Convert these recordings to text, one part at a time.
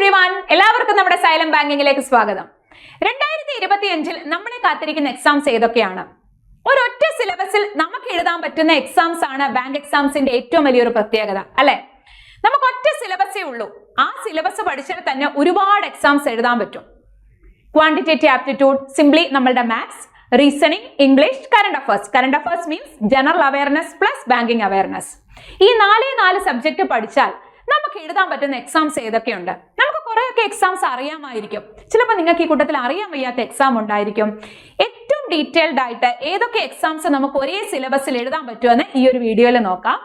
Everyone, എല്ലാവർക്കും നമ്മുടെ xylem ബാങ്കിങ്ങിലേക്ക് സ്വാഗതം. 2025 നമ്മളെ കാത്തിരിക്കുന്ന എക്സാംസ് ഏതൊക്കെയാണ്? ഒരൊറ്റ സിലബസിൽ നമുക്ക് എഴുതാൻ പറ്റുന്ന എക്സാംസ് ആണ് ബാങ്ക് എക്സാംസിന്റെ ഏറ്റവും വലിയൊരു പ്രത്യേകത, അല്ലെ? നമുക്ക് ഒറ്റ സിലബസേ ഉള്ളൂ. ആ സിലബസ് പഠിച്ചാൽ തന്നെ ഒരുപാട് എക്സാംസ് എഴുതാൻ പറ്റും. ക്വാണ്ടിറ്റേറ്റീവ് ആപ്റ്റിറ്റ്യൂഡ്, സിംപ്ലി നമ്മളുടെ maths, reasoning, English, current affairs. Current affairs means general awareness plus banking awareness. ഈ നാല് സബ്ജക്ട് പഠിച്ചാൽ നമുക്ക് എഴുതാൻ പറ്റുന്ന എക്സാംസ് ഏതൊക്കെയുണ്ട്? നമുക്ക് കുറെയൊക്കെ എക്സാംസ് അറിയാമായിരിക്കും, ചിലപ്പോൾ നിങ്ങൾക്ക് ഈ കൂട്ടത്തിൽ അറിയാൻ വയ്യാത്ത എക്സാം ഉണ്ടായിരിക്കും. ഏറ്റവും ഡീറ്റെയിൽഡ് ആയിട്ട് ഏതൊക്കെ എക്സാംസ് നമുക്ക് ഒരേ സിലബസിൽ എഴുതാൻ പറ്റുമെന്ന് ഈ ഒരു വീഡിയോയിൽ നോക്കാം.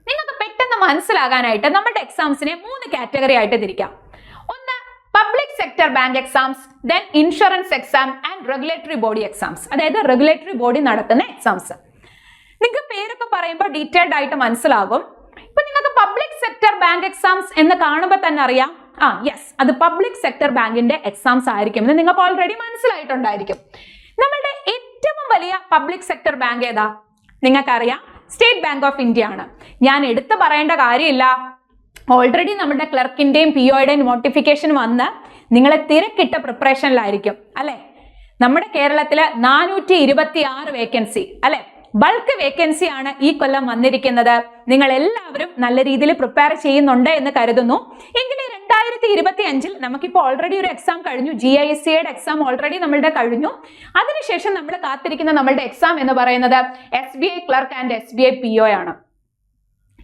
നിങ്ങൾക്ക് പെട്ടെന്ന് മനസ്സിലാകാനായിട്ട് നമ്മുടെ എക്സാംസിനെ 3 കാറ്റഗറി ആയിട്ട് തിരിക്കാം. ഒന്ന് public sector bank exams, then insurance exam and regulatory body exams. അതായത് റെഗുലേറ്ററി ബോഡി നടത്തുന്ന എക്സാംസ്. നിങ്ങൾക്ക് പേരൊക്കെ പറയുമ്പോൾ ഡീറ്റെയിൽഡ് ആയിട്ട് മനസ്സിലാകും. ഇപ്പൊ നിങ്ങൾക്ക് പബ്ലിക് സെക്ടർ ബാങ്ക് എക്സാംസ് എന്ന് കാണുമ്പോൾ തന്നെ അറിയാം, യെസ്, അത് പബ്ലിക് സെക്ടർ ബാങ്കിന്റെ എക്സാംസ് ആയിരിക്കും എന്ന് നിങ്ങൾക്ക് ഓൾറെഡി മനസ്സിലായിട്ടുണ്ടായിരിക്കും. നമ്മളുടെ ഏറ്റവും വലിയ പബ്ലിക് സെക്ടർ ബാങ്ക് ഏതാ? നിങ്ങൾക്കറിയാം, സ്റ്റേറ്റ് ബാങ്ക് ഓഫ് ഇന്ത്യ ആണ്. ഞാൻ എടുത്തു പറയേണ്ട കാര്യമില്ല, ഓൾറെഡി നമ്മുടെ ക്ലർക്കിന്റെയും പിഒയുടെയും നോട്ടിഫിക്കേഷൻ വന്ന് നിങ്ങളെ തിരക്കിട്ട പ്രിപ്പറേഷനിലായിരിക്കും, അല്ലെ? നമ്മുടെ കേരളത്തില് 426 വേക്കൻസി, അല്ലെ? ബൾക്ക് വേക്കൻസി ആണ് ഈ കൊല്ലം വന്നിരിക്കുന്നത്. നിങ്ങൾ എല്ലാവരും നല്ല രീതിയിൽ പ്രിപ്പയർ ചെയ്യുന്നുണ്ട് എന്ന് കരുതുന്നു. എങ്കിലും 2025 നമുക്കിപ്പോൾ ഓൾറെഡി ഒരു എക്സാം കഴിഞ്ഞു, GISCയുടെ എക്സാം ഓൾറെഡി നമ്മളുടെ കഴിഞ്ഞു. അതിനുശേഷം നമ്മൾ കാത്തിരിക്കുന്ന നമ്മളുടെ എക്സാം എന്ന് പറയുന്നത് SBI clerk and SBI PO ആണ്.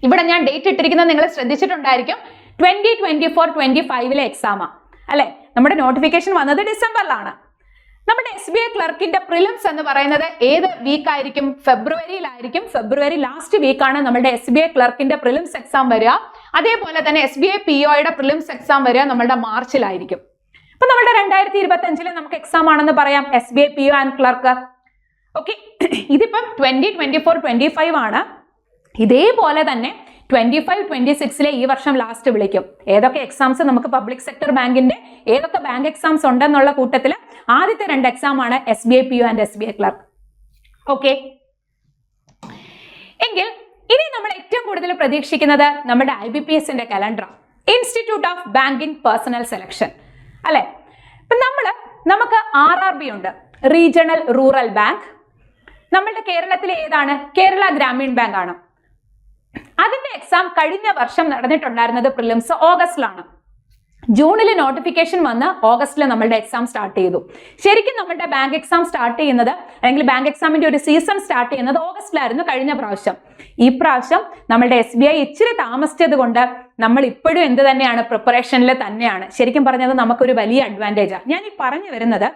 ഇവിടെ ഞാൻ ഡേറ്റ് ഇട്ടിരിക്കുന്നത് നിങ്ങൾ ശ്രദ്ധിച്ചിട്ടുണ്ടായിരിക്കും, 2024-25 എക്സാമാ, അല്ലെ? നമ്മുടെ നോട്ടിഫിക്കേഷൻ വന്നത് ഡിസംബറിലാണ്. നമ്മുടെ SBI ക്ലർക്കിന്റെ പ്രിലിംസ് എന്ന് പറയുന്നത് ഏത് വീക്ക് ആയിരിക്കും? ഫെബ്രുവരിയിലായിരിക്കും. ഫെബ്രുവരി ലാസ്റ്റ് വീക്കാണ് നമ്മുടെ SBI ക്ലർക്കിന്റെ പ്രിലിംസ് എക്സാം വരിക. അതേപോലെ തന്നെ SBI POയുടെ പ്രിലിംസ് എക്സാം വരിക നമ്മുടെ മാർച്ചിലായിരിക്കും. അപ്പൊ നമ്മുടെ 2025 നമുക്ക് എക്സാം ആണെന്ന് പറയാം, SBI PO and clerk. Okay, ഇതിപ്പം 2024-25 ആണ്. ഇതേപോലെ തന്നെ 25-26 ഈ വർഷം ലാസ്റ്റ് വിളിക്കും. ഏതൊക്കെ എക്സാംസ് നമുക്ക് പബ്ലിക് സെക്ടർ ബാങ്കിന്റെ ഏതൊക്കെ ബാങ്ക് എക്സാംസ് ഉണ്ടെന്നുള്ള കൂട്ടത്തിൽ ആദ്യത്തെ 2 എക്സാം ആണ് SBI PO and SBI clerk. Okay, എങ്കിൽ ഇനി നമ്മൾ ഏറ്റവും കൂടുതൽ പ്രതീക്ഷിക്കുന്നത് നമ്മുടെ IBPSന്റെ calendar, institute of banking personnel selection, അല്ലെ? ഇപ്പൊ നമുക്ക് RRB ഉണ്ട്, റീജിയണൽ റൂറൽ ബാങ്ക്. നമ്മളുടെ കേരളത്തിലെ ഏതാണ്? കേരള ഗ്രാമീൺ ബാങ്ക് ആണ്. അതിന്റെ എക്സാം കഴിഞ്ഞ വർഷം നടന്നിട്ടുണ്ടായിരുന്നത് പ്രിലിംസ് ഓഗസ്റ്റിലാണ്. ജൂണിൽ നോട്ടിഫിക്കേഷൻ വന്ന് ഓഗസ്റ്റിൽ നമ്മളുടെ എക്സാം സ്റ്റാർട്ട് ചെയ്തു. ശരിക്കും നമ്മളുടെ ബാങ്ക് എക്സാം സ്റ്റാർട്ട് ചെയ്യുന്നത്, അല്ലെങ്കിൽ ബാങ്ക് എക്സാമിന്റെ ഒരു സീസൺ സ്റ്റാർട്ട് ചെയ്യുന്നത് ഓഗസ്റ്റിലായിരുന്നു കഴിഞ്ഞ പ്രാവശ്യം. ഈ പ്രാവശ്യം നമ്മളുടെ SBI ഇച്ചിരി താമസിച്ചത് കൊണ്ട് നമ്മൾ ഇപ്പോഴും എന്ത് തന്നെയാണ്, പ്രിപ്പറേഷനിൽ തന്നെയാണ്. ശരിക്കും പറഞ്ഞത് നമുക്കൊരു വലിയ അഡ്വാൻറ്റേജാണ്. ഞാൻ ഈ പറഞ്ഞു വരുന്നത്,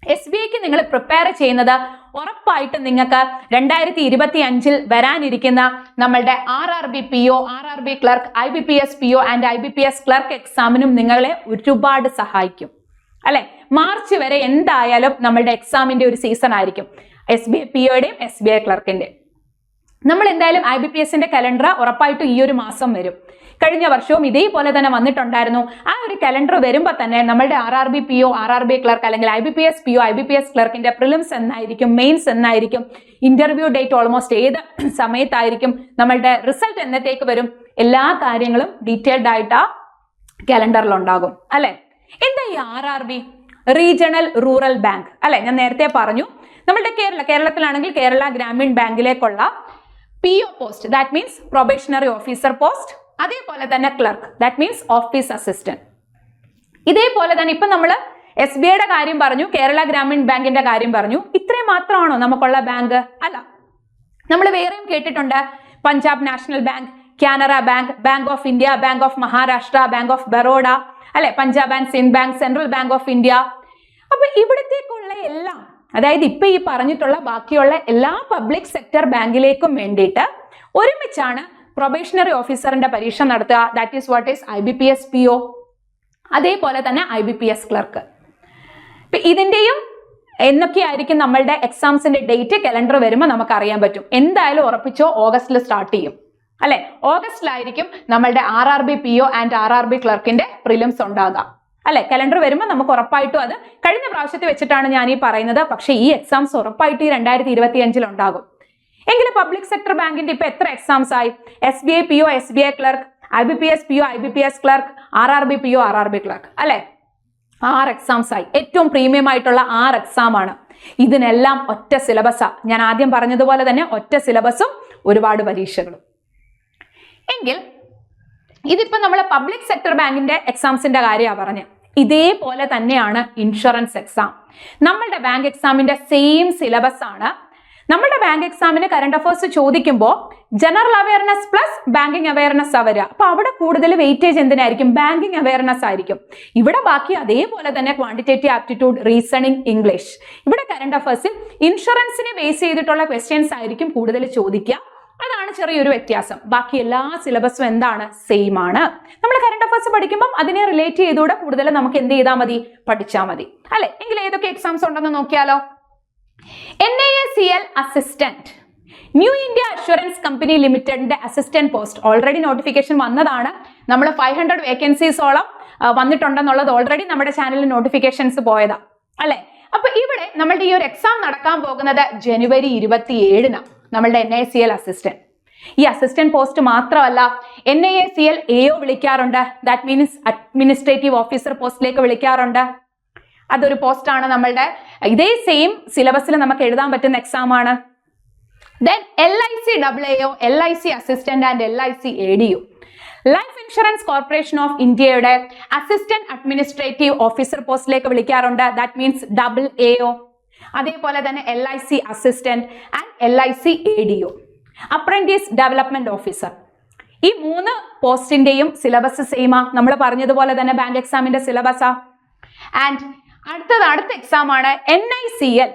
SBIക്ക് നിങ്ങൾ പ്രിപ്പയർ ചെയ്യുന്നത് ഉറപ്പായിട്ടും നിങ്ങൾക്ക് 2025 വരാനിരിക്കുന്ന നമ്മളുടെ RRB PO, RRB clerk, IBPS PO and IBPS clerk എക്സാമിനും നിങ്ങളെ ഒരുപാട് സഹായിക്കും, അല്ലെ? മാർച്ച് വരെ എന്തായാലും നമ്മളുടെ എക്സാമിന്റെ ഒരു സീസൺ ആയിരിക്കും, SBI POയുടെയും SBI ക്ലർക്കിന്റെ. നമ്മൾ എന്തായാലും IBPSന്റെ കലണ്ടർ ഉറപ്പായിട്ടും ഈ ഒരു മാസം വരും. കഴിഞ്ഞ വർഷവും ഇതേപോലെ തന്നെ വന്നിട്ടുണ്ടായിരുന്നു. ആ ഒരു കലണ്ടർ വരുമ്പോൾ തന്നെ നമ്മളുടെ RRB PO, RRB ക്ലർക്ക് അല്ലെങ്കിൽ IBPS PO, IBPS ക്ലർക്കിന്റെ പ്രിലിംസ് എന്നായിരിക്കും, മെയിൻസ് എന്നായിരിക്കും, ഇന്റർവ്യൂ ഡേറ്റ് ഓൾമോസ്റ്റ് ഏത് സമയത്തായിരിക്കും, നമ്മളുടെ റിസൾട്ട് എന്നത്തേക്ക് വരും, എല്ലാ കാര്യങ്ങളും ഡീറ്റെയിൽഡ് ആയിട്ട് ആ കലണ്ടറിൽ ഉണ്ടാകും, അല്ലെ? എന്താ ഈ RRB? റീജിയണൽ റൂറൽ ബാങ്ക്, അല്ലെ? ഞാൻ നേരത്തെ പറഞ്ഞു, നമ്മളുടെ കേരളത്തിലാണെങ്കിൽ കേരള ഗ്രാമീൺ ബാങ്കിലേക്കുള്ള PO post, that means probationary officer post. അതേപോലെ തന്നെ clerk, that means office assistant. ഇതേപോലെ തന്നെ ഇപ്പൊ നമ്മൾ SBIയുടെ കാര്യം പറഞ്ഞു, കേരള ഗ്രാമീൺ ബാങ്കിന്റെ കാര്യം പറഞ്ഞു. ഇത്രയും മാത്രമാണോ നമുക്കുള്ള ബാങ്ക്? അല്ല, നമ്മൾ വേറെയും കേട്ടിട്ടുണ്ട്, Punjab national bank, Canara bank, bank of India, bank of Maharashtra, bank of Baroda, അല്ലെ? Punjab and Sind bank, central bank of India. അപ്പൊ ഇവിടത്തേക്കുള്ള എല്ലാം, അതായത് ഇപ്പൊ ഈ പറഞ്ഞിട്ടുള്ള ബാക്കിയുള്ള എല്ലാ പബ്ലിക് സെക്ടർ ബാങ്കിലേക്കും വേണ്ടിയിട്ട് ഒരുമിച്ചാണ് പ്രൊബേഷണറി ഓഫീസറിന്റെ പരീക്ഷ നടത്തുക. That is what is IBPS PO, അതേപോലെ തന്നെ IBPS ക്ലർക്ക്. ഇതിന്റെയും എന്നൊക്കെയായിരിക്കും നമ്മളുടെ എക്സാംസിന്റെ ഡേറ്റ് കലണ്ടർ വരുമ്പോൾ നമുക്ക് അറിയാൻ പറ്റും. എന്തായാലും ഉറപ്പിച്ചോ, ഓഗസ്റ്റിൽ സ്റ്റാർട്ട് ചെയ്യും, അല്ലെ? ഓഗസ്റ്റിലായിരിക്കും നമ്മളുടെ RRB PO ആൻഡ് RRB ക്ലർക്കിന്റെ പ്രിലിംസ് ഉണ്ടാകുക, അല്ലെ? കലണ്ടർ വരുമ്പോൾ നമുക്ക് ഉറപ്പായിട്ടും, അത് കഴിഞ്ഞ പ്രാവശ്യത്തെ വെച്ചിട്ടാണ് ഞാൻ ഈ പറയുന്നത്, പക്ഷെ ഈ എക്സാംസ് ഉറപ്പായിട്ട് ഈ 2025 ഉണ്ടാകും. എങ്കിലും പബ്ലിക് സെക്ടർ ബാങ്കിന്റെ ഇപ്പൊ എത്ര എക്സാംസ് ആയി? SBI PO, SBI clerk, IBPS PO, IBPS clerk, RRB PO, RRB clerk, അല്ലെ? 6 എക്സാംസ് ആയി. ഏറ്റവും പ്രീമിയം ആയിട്ടുള്ള 6 എക്സാം ആണ്. ഇതിനെല്ലാം ഒറ്റ സിലബസാ. ഞാൻ ആദ്യം പറഞ്ഞതുപോലെ തന്നെ ഒറ്റ സിലബസും ഒരുപാട് പരീക്ഷകളും. എങ്കിൽ ഇതിപ്പോ നമ്മളെ പബ്ലിക് സെക്ടർ ബാങ്കിന്റെ എക്സാംസിന്റെ കാര്യമാണ് പറഞ്ഞത്. ഇതേപോലെ തന്നെയാണ് ഇൻഷുറൻസ് എക്സാം. നമ്മളുടെ ബാങ്ക് എക്സാമിന്റെ സെയിം സിലബസ് ആണ്. നമ്മളുടെ ബാങ്ക് എക്സാമിന് കറണ്ട് അഫയേഴ്സ് ചോദിക്കുമ്പോൾ general awareness plus banking awareness വരിക. അപ്പൊ അവിടെ കൂടുതൽ വെയിറ്റേജ് എന്തിനായിരിക്കും? ബാങ്കിങ് അവയർനെസ് ആയിരിക്കും. ഇവിടെ ബാക്കി അതേപോലെ തന്നെ ക്വാണ്ടിറ്റേറ്റീവ് ആപ്റ്റിറ്റ്യൂഡ്, റീസണിങ്, ഇംഗ്ലീഷ്. ഇവിടെ കറണ്ട് അഫയേഴ്സിൽ ഇൻഷുറൻസിനെ ബേസ് ചെയ്തിട്ടുള്ള ക്വസ്റ്റ്യൻസ് ആയിരിക്കും കൂടുതൽ ചോദിക്കുക. അതാണ് ചെറിയൊരു വ്യത്യാസം. ബാക്കി എല്ലാ സിലബസും എന്താണ്? സെയിം ആണ്. നമ്മൾ കറണ്ട് അഫയേഴ്സ് പഠിക്കുമ്പോൾ അതിനെ റിലേറ്റ് ചെയ്തുകൂടെ കൂടുതൽ നമുക്ക് എന്ത് ചെയ്താൽ മതി? പഠിച്ചാൽ മതി, അല്ലെ? എങ്കിൽ ഏതൊക്കെ എക്സാംസ് ഉണ്ടെന്ന് നോക്കിയാലോ. NACL assistant, new India assurance company ലിമിറ്റഡിന്റെ അസിസ്റ്റന്റ് പോസ്റ്റ് ഓൾറെഡി നോട്ടിഫിക്കേഷൻ വന്നതാണ്. നമ്മൾ 500 വേക്കൻസീസോളം വന്നിട്ടുണ്ടെന്നുള്ളത് ഓൾറെഡി നമ്മുടെ ചാനലിൽ നോട്ടിഫിക്കേഷൻസ് പോയതാ, അല്ലെ? അപ്പൊ ഇവിടെ നമ്മളുടെ ഈ ഒരു എക്സാം നടക്കാൻ പോകുന്നത് ജനുവരി 27-നാണ്. നമ്മളുടെ NACL അസിസ്റ്റന്റ്. ഈ അസിസ്റ്റന്റ് പോസ്റ്റ് മാത്രമല്ല, NACL AO വിളിക്കാറുണ്ട്. ദാറ്റ് മീൻസ് അഡ്മിനിസ്ട്രേറ്റീവ് ഓഫീസർ പോസ്റ്റിലേക്ക് വിളിക്കാറുണ്ട്. അതൊരു പോസ്റ്റ് ആണ്. നമ്മളുടെ ഇതേ സെയിം സിലബസിൽ നമുക്ക് എഴുതാൻ പറ്റുന്ന എക്സാം ആണ്. Then LIC AAO, LIC assistant and LIC ADO. Life insurance corporation of ഇന്ത്യയുടെ അസിസ്റ്റന്റ് അഡ്മിനിസ്ട്രേറ്റീവ് ഓഫീസർ പോസ്റ്റിലേക്ക് വിളിക്കാറുണ്ട്. That means AAO. അതേപോലെ തന്നെ LIC assistant and LIC ADO. Apprentice development officer. ഈ 3 പോസ്റ്റിന്റെയും സിലബസ് സെയിമാ. നമ്മൾ പറഞ്ഞതുപോലെ തന്നെ ബാങ്ക് എക്സാമിന്റെ സിലബസാ. ആൻഡ് അടുത്ത എക്സാം ആണ് NICL,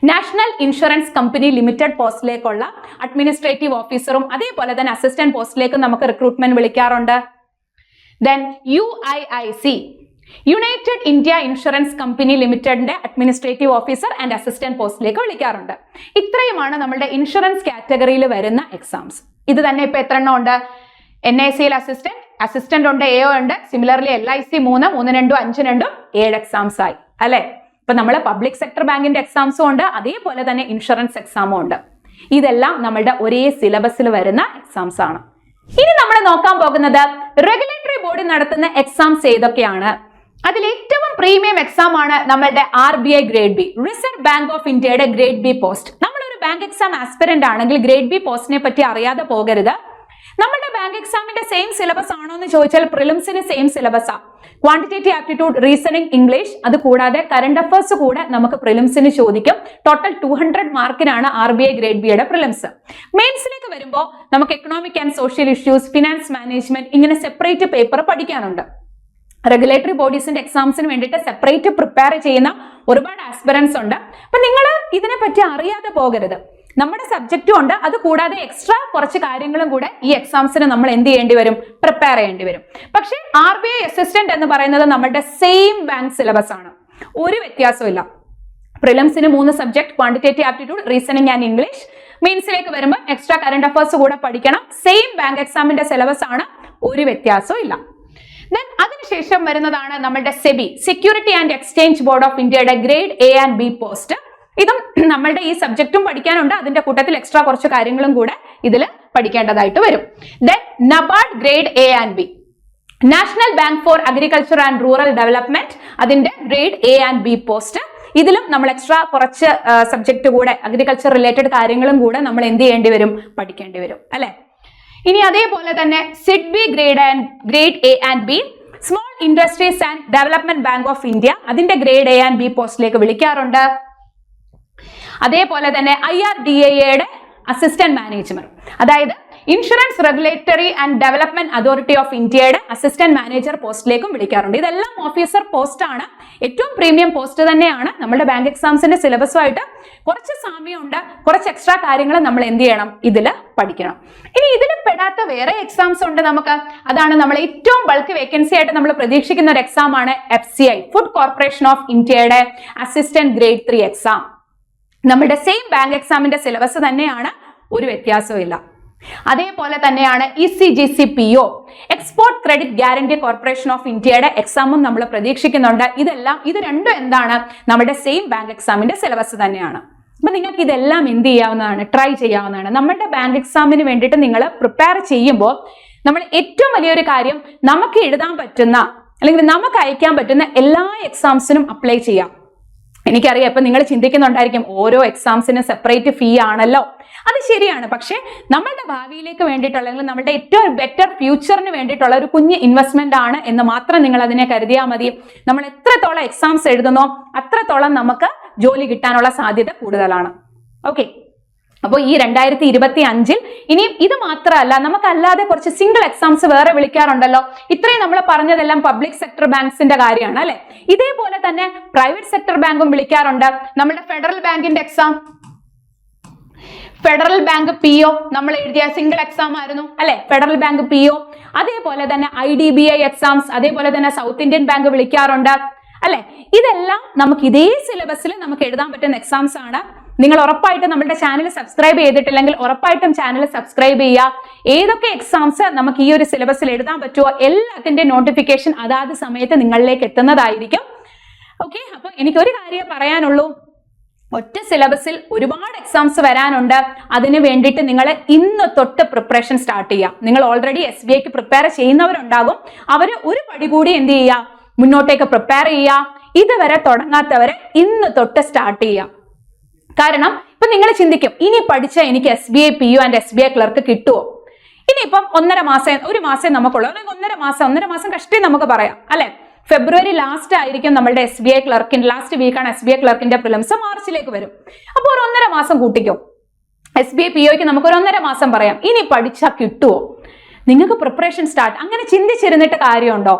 national insurance company limited പോസ്റ്റിലേക്കുള്ള അഡ്മിനിസ്ട്രേറ്റീവ് ഓഫീസറും അതേപോലെ തന്നെ അസിസ്റ്റന്റ് പോസ്റ്റിലേക്കും നമുക്ക് റിക്രൂട്ട്മെന്റ് വിളിക്കാറുണ്ട്. Then UIIC, united India insurance company ലിമിറ്റഡിന്റെ അഡ്മിനിസ്ട്രേറ്റീവ് ഓഫീസർ ആൻഡ് അസിസ്റ്റന്റ് പോസ്റ്റിലേക്ക് വിളിക്കാറുണ്ട്. ഇത്രയുമാണ് നമ്മുടെ ഇൻഷുറൻസ് കാറ്റഗറിയിൽ വരുന്ന എക്സാംസ്. ഇത് തന്നെ ഇപ്പൊ എത്ര എണ്ണം ഉണ്ട്? NACL അസിസ്റ്റന്റ് ഉണ്ട്, AO ഉണ്ട്. സിമിലർലി LIC 3, 3 2 5 2 7 എക്സാംസ് ആയി, അല്ലെ? ഇപ്പൊ നമ്മള് പബ്ലിക് സെക്ടർ ബാങ്കിന്റെ എക്സാംസും ഉണ്ട്, അതേപോലെ തന്നെ ഇൻഷുറൻസ് എക്സാമും ഉണ്ട്. ഇതെല്ലാം നമ്മളുടെ ഒരേ സിലബസിൽ വരുന്ന എക്സാംസ് ആണ്. ഇനി നമ്മൾ നോക്കാൻ പോകുന്നത് റെഗുലേറ്ററി ബോർഡ് നടത്തുന്ന എക്സാംസ് ഏതൊക്കെയാണ്. അതിൽ ഏറ്റവും പ്രീമിയം എക്സാം ആണ് നമ്മളുടെ RBI grade B, reserve bank of ഇന്ത്യയുടെ ഗ്രേഡ് ബി പോസ്റ്റ്. നമ്മളൊരു ബാങ്ക് എക്സാം ആസ്പിരന്റ് ആണെങ്കിൽ ഗ്രേഡ് ബി പോസ്റ്റിനെ പറ്റി അറിയാതെ പോകരുത്. നമ്മുടെ ബാങ്ക് എക്സാമിന്റെ സെയിം സിലബസ് ആണോ എന്ന് ചോദിച്ചാൽ പ്രിലിംസിന് സെയിം സിലബസാ. Quantitative aptitude, reasoning, English. അത് കൂടാതെ കറണ്ട് അഫയേഴ്സ് കൂടെ നമുക്ക് പ്രിലിംസിന് ചോദിക്കും. ടോട്ടൽ 200 മാർക്കിനാണ് RBI ഗ്രേഡ് ബിയുടെ പ്രിലിംസ്. മെയിൻസിലേക്ക് വരുമ്പോൾ നമുക്ക് economic and social issues, finance management, ഇങ്ങനെ സെപ്പറേറ്റ് പേപ്പർ പഠിക്കാനുണ്ട്. റെഗുലേറ്ററി ബോഡീസിന്റെ എക്സാംസിന് വേണ്ടിയിട്ട് സെപ്പറേറ്റ് പ്രിപ്പയർ ചെയ്യുന്ന ഒരുപാട് ആസ്പിറൻസ് ഉണ്ട്. അപ്പൊ നിങ്ങൾ ഇതിനെ പറ്റി അറിയാതെ പോകരുത്. നമ്മുടെ സബ്ജക്റ്റും ഉണ്ട്, അത് കൂടാതെ എക്സ്ട്രാ കുറച്ച് കാര്യങ്ങളും കൂടെ ഈ എക്സാംസിന് നമ്മൾ എന്ത് ചെയ്യേണ്ടി വരും? പ്രിപ്പയർ ചെയ്യേണ്ടി വരും. പക്ഷേ RBI അസിസ്റ്റന്റ് എന്ന് പറയുന്നത് നമ്മുടെ സെയിം ബാങ്ക് സിലബസ് ആണ്, ഒരു വ്യത്യാസവും ഇല്ല. പ്രിലിംസിന് 3 subject, quantitative aptitude, reasoning and English. മെയിൻസിലേക്ക് വരുമ്പോൾ എക്സ്ട്രാ കറണ്ട് അഫയേഴ്സ് കൂടെ പഠിക്കണം. സെയിം ബാങ്ക് എക്സാമിന്റെ സിലബസ് ആണ്, ഒരു വ്യത്യാസവും ഇല്ല. ദെൻ അതിനുശേഷം വരുന്നതാണ് നമ്മുടെ SEBI, security and exchange board of ഇന്ത്യയുടെ grade A and B post. ഇതും നമ്മളുടെ ഈ സബ്ജക്റ്റും പഠിക്കാനുണ്ട്, അതിന്റെ കൂട്ടത്തിൽ എക്സ്ട്രാ കുറച്ച് കാര്യങ്ങളും കൂടെ ഇതിൽ പഠിക്കേണ്ടതായിട്ട് വരും. Then NABARD grade A and B, national bank for agriculture and rural development, അതിന്റെ grade A and B post. ഇതിലും നമ്മൾ എക്സ്ട്രാ കുറച്ച് സബ്ജക്ട് കൂടെ, അഗ്രികൾച്ചർ റിലേറ്റഡ് കാര്യങ്ങളും കൂടെ നമ്മൾ എന്ത് ചെയ്യേണ്ടി വരും? പഠിക്കേണ്ടി വരും, അല്ലെ? ഇനി അതേപോലെ തന്നെ SIDBI grade A and B, small industries and development bank of India, അതിന്റെ ഗ്രേഡ് A ആൻഡ് B പോസ്റ്റിലേക്ക് വിളിക്കാറുണ്ട്. അതേപോലെ തന്നെ IRDAയുടെ അസിസ്റ്റന്റ് മാനേജർ, അതായത് insurance regulatory and development authority of ഇന്ത്യയുടെ അസിസ്റ്റന്റ് മാനേജർ പോസ്റ്റിലേക്കും വിളിക്കാറുണ്ട്. ഇതെല്ലാം ഓഫീസർ പോസ്റ്റ് ആണ്, ഏറ്റവും പ്രീമിയം പോസ്റ്റ് തന്നെയാണ്. നമ്മുടെ ബാങ്ക് എക്സാംസിന്റെ സിലബസുമായിട്ട് കുറച്ച് സാമ്യമുണ്ട്, കുറച്ച് എക്സ്ട്രാ കാര്യങ്ങൾ നമ്മൾ എന്ത് ചെയ്യണം? ഇതിൽ പഠിക്കണം. ഇനി ഇതിൽ പെടാത്ത വേറെ എക്സാംസ് ഉണ്ട് നമുക്ക്. അതാണ് നമ്മൾ ഏറ്റവും ബൾക്ക് വേക്കൻസി ആയിട്ട് നമ്മൾ പ്രതീക്ഷിക്കുന്ന ഒരു എക്സാം ആണ് FCI, ഫുഡ് കോർപ്പറേഷൻ ഓഫ് ഇന്ത്യയുടെ അസിസ്റ്റന്റ് ഗ്രേഡ് 3 എക്സാം. നമ്മുടെ സെയിം ബാങ്ക് എക്സാമിന്റെ സിലബസ് തന്നെയാണ്, ഒരു വ്യത്യാസവും ഇല്ല. അതേപോലെ തന്നെയാണ് ECGC-PO, export credit guarantee corporation of ഇന്ത്യയുടെ എക്സാമും നമ്മൾ പ്രതീക്ഷിക്കുന്നുണ്ട്. ഇത് രണ്ടും എന്താണ്? നമ്മുടെ സെയിം ബാങ്ക് എക്സാമിന്റെ സിലബസ് തന്നെയാണ്. അപ്പൊ നിങ്ങൾക്ക് ഇതെല്ലാം എന്ത് ചെയ്യാവുന്നതാണ്? ട്രൈ ചെയ്യാവുന്നതാണ്. നമ്മുടെ ബാങ്ക് എക്സാമിന് വേണ്ടിയിട്ട് നിങ്ങൾ പ്രിപ്പയർ ചെയ്യുമ്പോൾ നമ്മൾ ഏറ്റവും വലിയൊരു കാര്യം നമുക്ക് എഴുതാൻ പറ്റുന്ന അല്ലെങ്കിൽ നമുക്ക് അയക്കാൻ പറ്റുന്ന എല്ലാ എക്സാംസിനും അപ്ലൈ ചെയ്യാം. എനിക്കറിയാം ഇപ്പൊ നിങ്ങൾ ചിന്തിക്കുന്നുണ്ടായിരിക്കും ഓരോ എക്സാംസിനും സെപ്പറേറ്റ് ഫീ ആണല്ലോ. അത് ശരിയാണ്. പക്ഷെ നമ്മളുടെ ഭാവിയിലേക്ക് വേണ്ടിയിട്ടുള്ള അല്ലെങ്കിൽ നമ്മുടെ ഏറ്റവും ബെറ്റർ ഫ്യൂച്ചറിന് വേണ്ടിയിട്ടുള്ള ഒരു കുഞ്ഞ് ഇൻവെസ്റ്റ്മെന്റ് ആണ് എന്ന് മാത്രം നിങ്ങൾ അതിനെ കരുതിയാൽ മതി. നമ്മൾ എത്രത്തോളം എക്സാംസ് എഴുതുന്നോ അത്രത്തോളം നമുക്ക് ജോലി കിട്ടാനുള്ള സാധ്യത കൂടുതലാണ്. ഓക്കെ, അപ്പോൾ ഈ 2025 ഇനിയും ഇത് മാത്രമല്ല, നമുക്കല്ലാതെ കുറച്ച് സിംഗിൾ എക്സാംസ് വേറെ വിളിക്കാറുണ്ടല്ലോ. ഇത്രയും നമ്മൾ പറഞ്ഞതെല്ലാം പബ്ലിക് സെക്ടർ ബാങ്ക്സിന്റെ കാര്യമാണ് അല്ലെ. ഇതേപോലെ തന്നെ പ്രൈവറ്റ് സെക്ടർ ബാങ്കും വിളിക്കാറുണ്ട്. നമ്മുടെ ഫെഡറൽ ബാങ്കിന്റെ എക്സാം, ഫെഡറൽ ബാങ്ക് PO നമ്മൾ എഴുതിയ സിംഗിൾ എക്സാം ആയിരുന്നു അല്ലെ, ഫെഡറൽ ബാങ്ക് PO. അതേപോലെ തന്നെ IDBI എക്സാംസ്, അതേപോലെ തന്നെ സൗത്ത് ഇന്ത്യൻ ബാങ്ക് വിളിക്കാറുണ്ട് അല്ലെ. ഇതെല്ലാം നമുക്ക് ഇതേ സിലബസിൽ നമുക്ക് എഴുതാൻ പറ്റുന്ന എക്സാംസ് ആണ്. നിങ്ങൾ ഉറപ്പായിട്ടും നമ്മുടെ ചാനൽ സബ്സ്ക്രൈബ് ചെയ്തിട്ടില്ലെങ്കിൽ ഉറപ്പായിട്ടും ചാനൽ സബ്സ്ക്രൈബ് ചെയ്യുക. ഏതൊക്കെ എക്സാംസ് നമുക്ക് ഈ ഒരു സിലബസിൽ എഴുതാൻ പറ്റുമോ എല്ലാത്തിന്റെ നോട്ടിഫിക്കേഷൻ അതാത് സമയത്ത് നിങ്ങളിലേക്ക് എത്തുന്നതായിരിക്കും. ഓക്കെ, അപ്പൊ എനിക്കൊരു കാര്യം പറയാനുള്ളൂ, ഒറ്റ സിലബസിൽ ഒരുപാട് എക്സാംസ് വരാനുണ്ട്. അതിന് വേണ്ടിയിട്ട് നിങ്ങൾ ഇന്ന് തൊട്ട് പ്രിപ്പറേഷൻ സ്റ്റാർട്ട് ചെയ്യുക. നിങ്ങൾ ഓൾറെഡി SBIക്ക് പ്രിപ്പയർ ചെയ്യുന്നവരുണ്ടാകും. അവര് ഒരു പടി കൂടി എന്ത് ചെയ്യുക, മുന്നോട്ടേക്ക് പ്രിപ്പയർ ചെയ്യുക. ഇതുവരെ തുടങ്ങാത്തവരെ ഇന്ന് തൊട്ട് സ്റ്റാർട്ട് ചെയ്യുക. കാരണം ഇപ്പൊ നിങ്ങൾ ചിന്തിക്കും, ഇനി പഠിച്ച എനിക്ക് SBI PO and SBI clerk കിട്ടുമോ? ഇനിയിപ്പം ഒരു മാസം നമുക്കുള്ളൂ, ഒന്നര മാസം കഷ്ടി നമുക്ക് പറയാം അല്ലെ. ഫെബ്രുവരി ലാസ്റ്റ് ആയിരിക്കും നമ്മളുടെ SBI ക്ലർക്കിന്റെ ലാസ്റ്റ് വീക്കാണ് SBI ക്ലർക്കിന്റെ പ്രിലിംസ്. മാർച്ചിലേക്ക് വരും. അപ്പോൾ ഒരു 1.5 മാസം കൂട്ടിക്കും. SBI POയ്ക്ക് നമുക്ക് ഒരു 1.5 മാസം പറയാം. ഇനി പഠിച്ചാൽ കിട്ടുമോ? നിങ്ങൾക്ക് പ്രിപ്പറേഷൻ സ്റ്റാർട്ട് അങ്ങനെ ചിന്തിച്ചിരുന്നിട്ട് കാര്യമുണ്ടോ?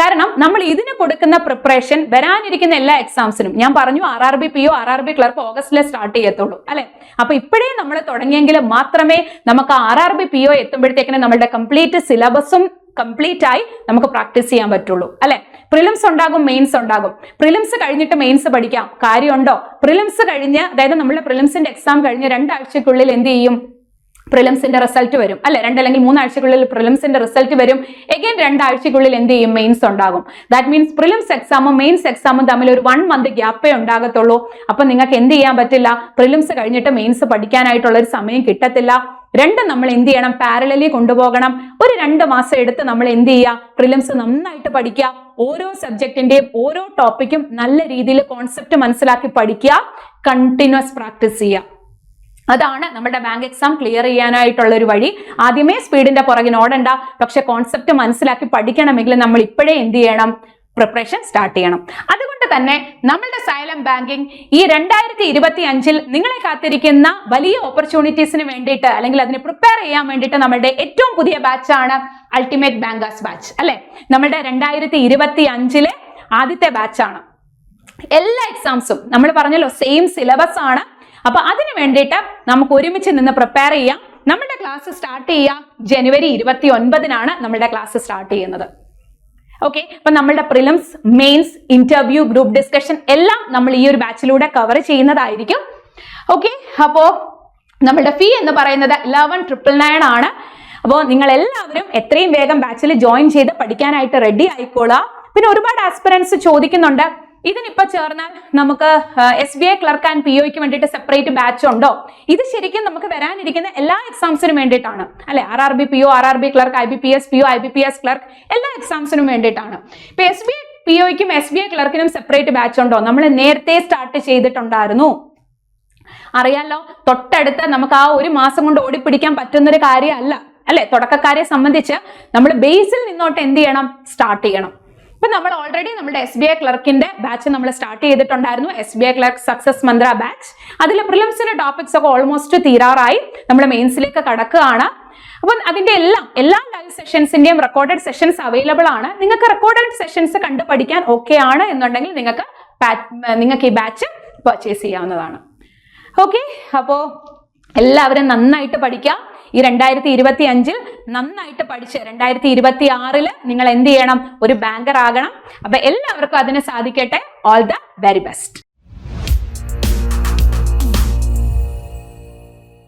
കാരണം നമ്മൾ ഇതിന് കൊടുക്കുന്ന പ്രിപ്പറേഷൻ വരാനിരിക്കുന്ന എല്ലാ എക്സാംസിനും, ഞാൻ പറഞ്ഞു RRB PO RRB ക്ലർക്ക് ഓഗസ്റ്റിലെ സ്റ്റാർട്ട് ചെയ്യത്തുള്ളൂ അല്ലെ. അപ്പൊ ഇപ്പോഴേ നമ്മൾ തുടങ്ങിയെങ്കിൽ മാത്രമേ നമുക്ക് RRB PO എത്തുമ്പോഴത്തേക്കിന് നമ്മളുടെ കംപ്ലീറ്റ് സിലബസും കംപ്ലീറ്റ് ആയി നമുക്ക് പ്രാക്ടീസ് ചെയ്യാൻ പറ്റുള്ളൂ അല്ലെ. പ്രിലിംസ് ഉണ്ടാകും, മെയിൻസ് ഉണ്ടാകും. പ്രിലിംസ് കഴിഞ്ഞിട്ട് മെയിൻസ് പഠിക്കാം, കാര്യമുണ്ടോ? പ്രിലിംസ് കഴിഞ്ഞ്, അതായത് നമ്മുടെ പ്രിലിംസിന്റെ എക്സാം കഴിഞ്ഞ് 2 ആഴ്ചക്കുള്ളിൽ എന്ത് ചെയ്യും, പ്രിലിംസിന്റെ റിസൾട്ട് വരും അല്ലെ. 2 അല്ലെങ്കിൽ 3 ആഴ്ചക്കുള്ളിൽ പ്രിലിംസിന്റെ റിസൾട്ട് വരും. എഗൈൻ 2 ആഴ്ചക്കുള്ളിൽ എന്ത് ചെയ്യും, മെയിൻസ് ഉണ്ടാകും. ദാറ്റ് മീൻസ് പ്രിലിംസ് എക്സാമും മെയിൻസ് എക്സാമും തമ്മിൽ ഒരു 1 മന്ത് ഗ്യാപ്പേ ഉണ്ടാകത്തുള്ളൂ. അപ്പൊ നിങ്ങൾക്ക് എന്ത് ചെയ്യാൻ പറ്റില്ല, പ്രിലിംസ് കഴിഞ്ഞിട്ട് മെയിൻസ് പഠിക്കാനായിട്ടുള്ള ഒരു സമയം കിട്ടത്തില്ല. രണ്ടും നമ്മൾ എന്ത് ചെയ്യണം, പാരലലി കൊണ്ടുപോകണം. ഒരു 2 മാസം എടുത്ത് നമ്മൾ എന്ത് ചെയ്യുക, പ്രിലിംസ് നന്നായിട്ട് പഠിക്കുക. ഓരോ സബ്ജക്റ്റിന്റെയും ഓരോ ടോപ്പിക്കും നല്ല രീതിയിൽ കോൺസെപ്റ്റ് മനസ്സിലാക്കി പഠിക്കുക. കണ്ടിന്യൂസ് പ്രാക്ടീസ് ചെയ്യുക. അതാണ് നമ്മുടെ ബാങ്ക് എക്സാം ക്ലിയർ ചെയ്യാനായിട്ടുള്ള ഒരു വഴി. ആദ്യമേ സ്പീഡിന്റെ പുറകിന് ഓടണ്ട. പക്ഷെ കോൺസെപ്റ്റ് മനസ്സിലാക്കി പഠിക്കണമെങ്കിൽ നമ്മൾ ഇപ്പോഴേ എന്ത് ചെയ്യണം, പ്രിപ്പറേഷൻ സ്റ്റാർട്ട് ചെയ്യണം. അതുകൊണ്ട് തന്നെ നമ്മളുടെ സൈലന്റ് ബാങ്കിങ് ഈ 2025 നിങ്ങളെ കാത്തിരിക്കുന്ന വലിയ ഓപ്പർച്യൂണിറ്റീസിന് വേണ്ടിയിട്ട് അല്ലെങ്കിൽ അതിന് പ്രിപ്പയർ ചെയ്യാൻ വേണ്ടിയിട്ട് നമ്മുടെ ഏറ്റവും പുതിയ ബാച്ചാണ് അൾട്ടിമേറ്റ് ബാങ്കേഴ്സ് ബാച്ച് അല്ലെ. നമ്മുടെ 2025 ആദ്യത്തെ ബാച്ചാണ്. എല്ലാ എക്സാംസും നമ്മൾ പറഞ്ഞല്ലോ സെയിം സിലബസ് ആണ്. അപ്പൊ അതിന് വേണ്ടിയിട്ട് നമുക്ക് ഒരുമിച്ച് നിന്ന് പ്രിപ്പയർ ചെയ്യാം. നമ്മുടെ ക്ലാസ് സ്റ്റാർട്ട് ചെയ്യാം ജനുവരി 29 നമ്മുടെ ക്ലാസ് സ്റ്റാർട്ട് ചെയ്യുന്നത്. ഓക്കെ, അപ്പൊ നമ്മളുടെ prelims, mains, interview, group discussion എല്ലാം നമ്മൾ ഈ ഒരു ബാച്ചിലൂടെ കവർ ചെയ്യുന്നതായിരിക്കും. ഓക്കെ, അപ്പോ നമ്മളുടെ ഫീ എന്ന് പറയുന്നത് 11,999 ആണ്. അപ്പോൾ നിങ്ങൾ എല്ലാവരും എത്രയും വേഗം ബാച്ചിൽ ജോയിൻ ചെയ്ത് പഠിക്കാനായിട്ട് റെഡി ആയിക്കോളാം. പിന്നെ ഒരുപാട് ആസ്പിറൻസ് ചോദിക്കുന്നുണ്ട്, ഇതിനിപ്പോ ചേർന്നാൽ നമുക്ക് SBI ക്ലർക്ക് ആൻഡ് POയ്ക്ക് വേണ്ടിയിട്ട് സെപ്പറേറ്റ് ബാച്ച് ഉണ്ടോ? ഇത് ശരിക്കും നമുക്ക് വരാനിരിക്കുന്ന എല്ലാ എക്സാംസിനും വേണ്ടിയിട്ടാണ് അല്ലെ. RRB PO RRB clerk, IBPS PO IBPS clerk എല്ലാ എക്സാംസിനും വേണ്ടിയിട്ടാണ്. ഇപ്പൊ SBI POയ്ക്കും SBI ക്ലർക്കിനും സെപ്പറേറ്റ് ബാച്ച് ഉണ്ടോ? നമ്മൾ നേരത്തെ സ്റ്റാർട്ട് ചെയ്തിട്ടുണ്ടായിരുന്നു. അറിയാലോ, തൊട്ടടുത്ത് നമുക്ക് ആ ഒരു മാസം കൊണ്ട് ഓടിപ്പിടിക്കാൻ പറ്റുന്നൊരു കാര്യമല്ല അല്ലെ. തുടക്കക്കാരെ സംബന്ധിച്ച് നമ്മൾ ബേസിൽ നിന്നോട്ട് എന്ത് ചെയ്യണം, സ്റ്റാർട്ട് ചെയ്യണം. ഇപ്പൊ നമ്മൾ ഓൾറെഡി നമ്മുടെ SBI ക്ലർക്കിന്റെ ബാച്ച് നമ്മൾ സ്റ്റാർട്ട് ചെയ്തിട്ടുണ്ടായിരുന്നു, SBI ക്ലർക്ക് സക്സസ് മന്ത്ര ബാച്ച്. അതിൽ പ്രിലിംസിന്റെ ടോപ്പിക്സ് ഒക്കെ ഓൾമോസ്റ്റ് തീരാറായി. നമ്മൾ മെയിൻസിലേക്ക് കടക്കുകയാണ്. അപ്പം അതിന്റെ എല്ലാ ലൈവ് സെഷൻസിന്റെയും റെക്കോർഡഡ് സെഷൻസ് അവൈലബിൾ ആണ്. നിങ്ങൾക്ക് റെക്കോർഡഡ് സെഷൻസ് കണ്ടു പഠിക്കാൻ ഓക്കെ ആണ് എന്നുണ്ടെങ്കിൽ നിങ്ങൾക്ക് ഈ ബാച്ച് പർച്ചേസ് ചെയ്യാവുന്നതാണ്. ഓക്കെ, അപ്പോ എല്ലാവരും നന്നായിട്ട് പഠിക്കുക. ഈ 2025 നന്നായിട്ട് പഠിച്ച് 2026 നിങ്ങൾ എന്ത് ചെയ്യണം, ഒരു ബാങ്കർ ആകണം. അപ്പൊ എല്ലാവർക്കും അതിന് സാധിക്കട്ടെ. All the very best.